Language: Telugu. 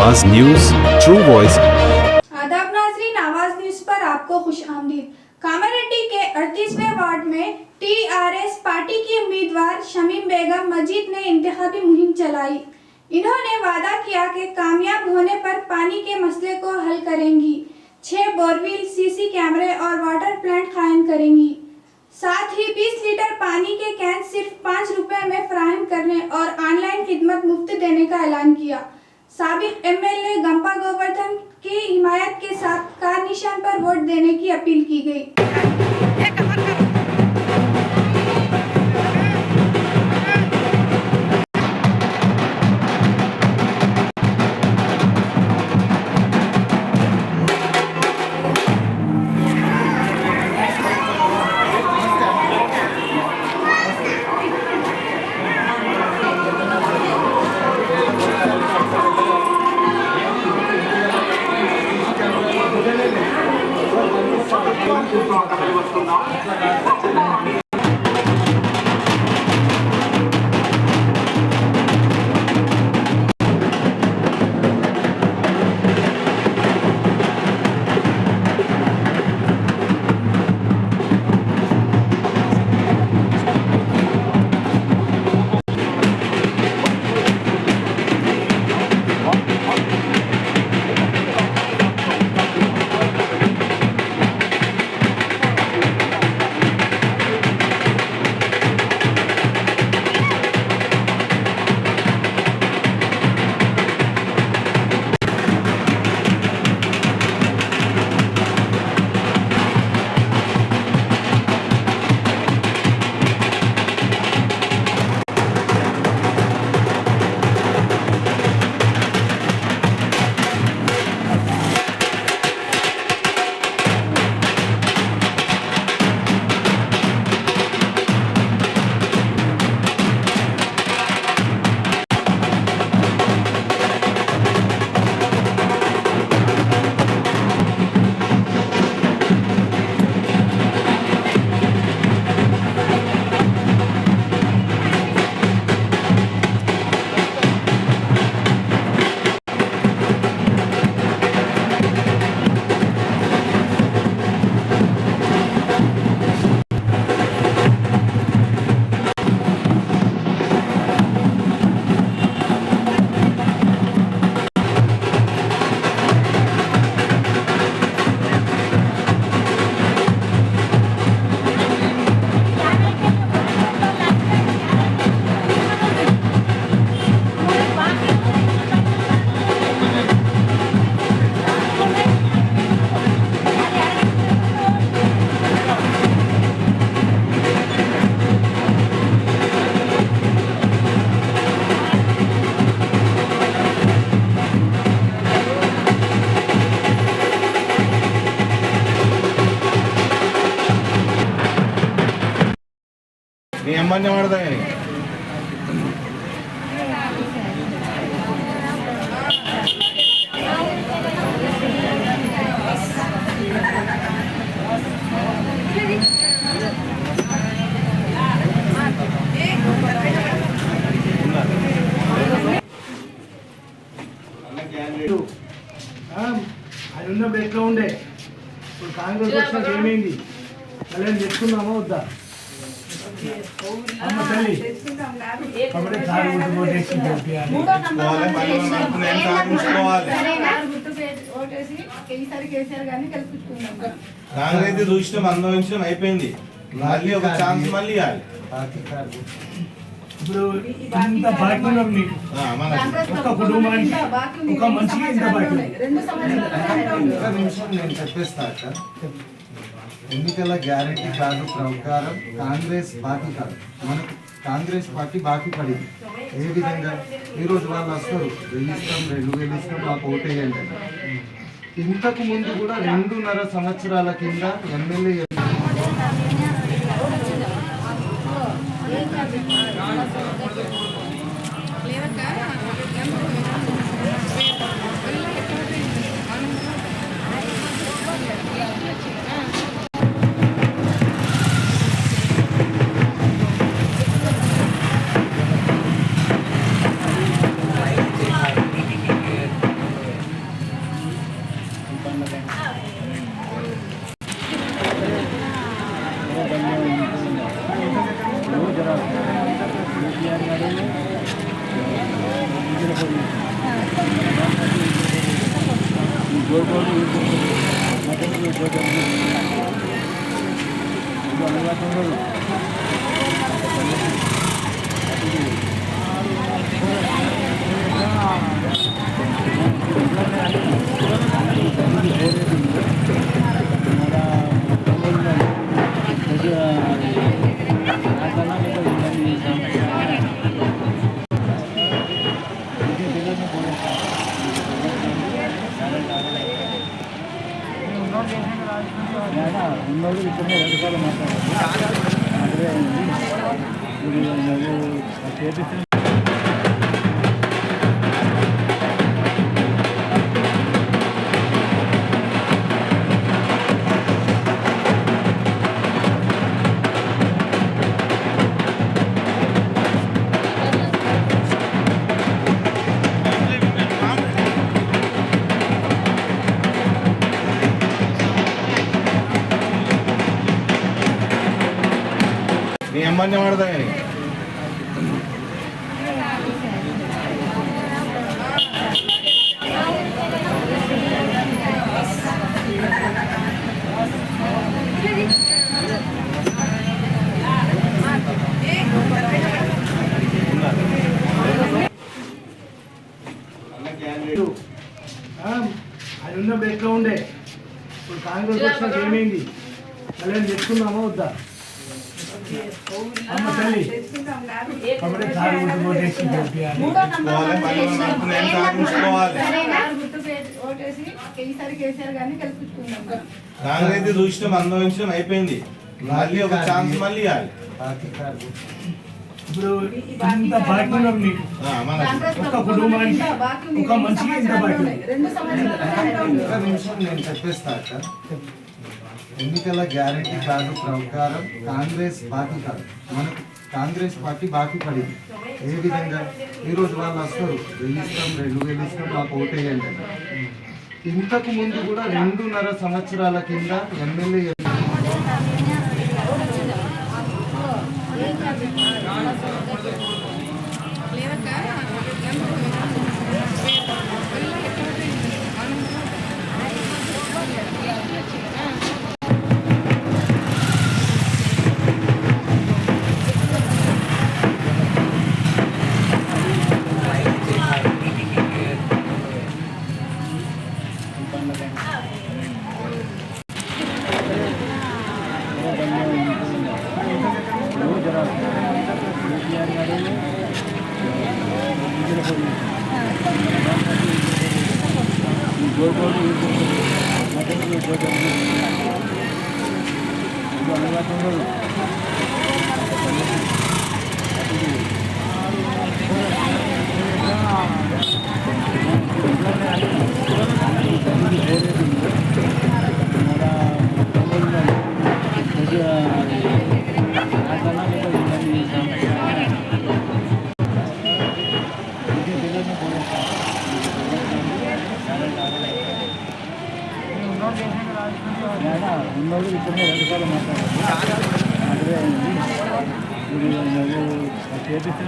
आवाज न्यूज, ट्रू वॉइस। आदाब नाज़रीन, आवाज न्यूज पर आपको खुश आमदीद। कामारेड्डी के 38वें वार्ड में टीआरएस पार्टी की उम्मीदवार शमीम बेगम मजीद ने इंतखाबी मुहिम चलाई। इन्होंने वादा किया कि कामयाब होने पर पानी के मसले को हल करेंगी, 6 बोरवेल, सीसी कैमरे और वाटर प्लांट कायम करेंगी। साथ ही 20 लीटर पानी के कैन सिर्फ 5 रुपए में फराहम करने और ऑनलाइन खिदमत मुफ्त देने का ऐलान किया। साबिक एमएलए गंपा गोवर्धन की हिमायत के साथ कार निशान पर वोट देने की अपील की गई। నీ అమ్మని వాడదా కానీ అది ఉన్నప్పుడు ఎట్లా ఉండే ఇప్పుడు కాంగ్రెస్ వచ్చినాక ఏమైంది మళ్ళీ తెచ్చుకున్నామా వద్దా అమ్మ తల్లి కాబట్టి కారు గుర్తు ఓటేసి కాంగ్రెస్ చూసినాం అనుభవించడం అయిపోయింది, మళ్ళీ ఒక ఛాన్స్ మళ్ళీ ఇవ్వాలి. ఇప్పుడు ఇంత బాకీ ఉన్నారు మీకు ఒక్క కుటుంబానికి ఒక మనిషికి ఇంత బాకీ నేను చెప్పేస్తా అక్క. ఎన్నికల గ్యారెంటీ కార్డు ప్రకారం కాంగ్రెస్ బాకీ కాదు, మనకు కాంగ్రెస్ పార్టీ బాకీ పడింది. ఏ విధంగా ఈరోజు వాళ్ళు వస్తారు, 1000 ఇస్తాం, 2000 ఇస్తాం, మాకు ఓటేయండి. ఇంతకు ముందు కూడా 2.5 సంవత్సరాల కింద ఎమ్మెల్యే ఉన్నోళ్ళు ఇక్కడనే 2 సార్లు మాట్లాడారు. చేపిస్తే నీ అమ్మని వాడదా కానీ ఆయన ఉన్నప్పుడు ఎట్లా ఉండే ఇప్పుడు కాంగ్రెస్ వచ్చినాక ఏమైంది కళ్యాణ్ తెచ్చుకుందామా వద్దా అమ్మ తల్లి కాబట్టి కారు గుర్తు ఓటేసి గెలిపియాలి. కాంగ్రెస్ చూసినాం అనుభవించడం అయిపోయింది. మళ్ళీ ఒక ఛాన్స్ మళ్ళీ ఇవ్వాలి. బాకీ కార్డు ఇప్పుడు ఇంత బాకీ ఉన్నారు మీకు ఒక్క కుటుంబానికి ఒక మనిషికి ఇంత బాకీ ఒక్క నిమిషం నేను చెప్పేస్తా అక్క. ఎన్నికల గ్యారెంటీ కార్డు ప్రకారం కాంగ్రెస్ బాకీ కాదు, మనకు కాంగ్రెస్ పార్టీ బాకీ పడింది. ఏ విధంగా ఈరోజు వాళ్ళు వస్తారు, 1000 ఇస్తాం, 2000 ఇస్తాం, మాకు ఓటేయండి అని. ఇంతకు ముందు కూడా 2.5 సంవత్సరాల కింద ఎమ్మెల్యే ఉన్నోళ్ళు ఇక్కడనే 2 సార్లు మాట్లాడారు. చేపిస్తే